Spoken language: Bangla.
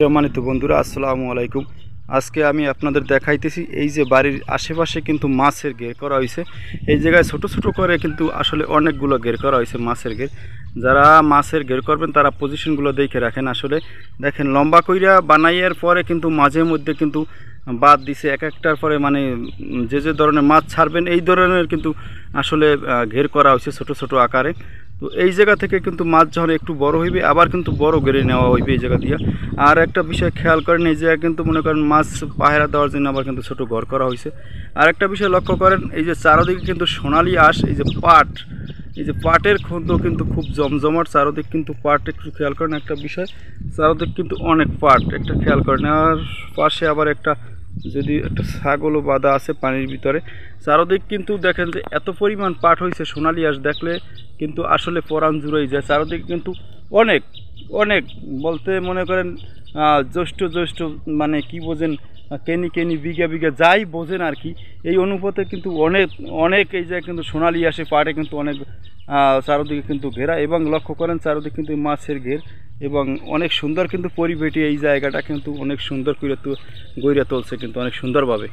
সম্মানিত বন্ধুরা, আসসালামু আলাইকুম। আজকে আমি আপনাদের দেখাইতেছি এই যে বাড়ির আশেপাশে কিন্তু মাছের ঘের করা হয়েছে। এই জায়গায় ছোট ছোট করে কিন্তু আসলে অনেকগুলো ঘের করা হয়েছে মাছের ঘের। যারা মাছের ঘের করবেন তারা পজিশনগুলো দেখে রাখেন। আসলে দেখেন, লম্বা কইরা বানাইয়ার পরে কিন্তু মাঝে মধ্যে কিন্তু বাদ দিছে এক একটার পরে, মানে যে যে ধরনের মাছ ছাড়বেন এই ধরনের কিন্তু আসলে ঘের করা হয়েছে ছোট ছোট আকারে। তো এই জায়গা থেকে কিন্তু মাছ যখন একটু বড় হইবে আবার কিন্তু বড় ঘেরে নেওয়া হইবে এই জায়গা দিয়ে। আর একটা বিষয় খেয়াল করেন, এই জায়গায় কিন্তু মনে করেন মাছ পাহারা দেওয়ার জন্য আবার কিন্তু ছোট ঘর করা হয়েছে। আর একটা বিষয় লক্ষ্য করেন, এই যে চারোদিকে কিন্তু সোনালি আঁশ, এই যে পাট, এই যে পাটের খন্দ কিন্তু খুব জমজমাট চারোদিক কিন্তু পাট। একটু খেয়াল করেন একটা বিষয়, চারোদিক কিন্তু অনেক পাট, একটা খেয়াল করেন। আর পাশে আবার একটা যদি একটা ছাগলও বাঁধা আছে পানির ভিতরে। চারোদিক কিন্তু দেখেন যে এত পরিমাণ পাট হয়েছে, সোনালি আঁশ দেখলে কিন্তু আসলে পরাণ জুড়েই যায়। চারোদিকে কিন্তু অনেক অনেক বলতে মনে করেন জ্যৈষ্ঠ জ্যৈষ্ঠ, মানে কি বোঝেন, কেনি কেনি বিঘা বিঘা যাই বোঝেন আর কি, এই অনুপাতে কিন্তু অনেক অনেক এই যে কিন্তু সোনালি আসে পাড়ে কিন্তু অনেক চারোদিকে কিন্তু ঘেরা। এবং লক্ষ্য করেন চারোদিকে কিন্তু মাছের ঘের, এবং অনেক সুন্দর কিন্তু পরিবেটি। এই জায়গাটা কিন্তু অনেক সুন্দর করে গইরা তুলছে কিন্তু অনেক সুন্দরভাবে।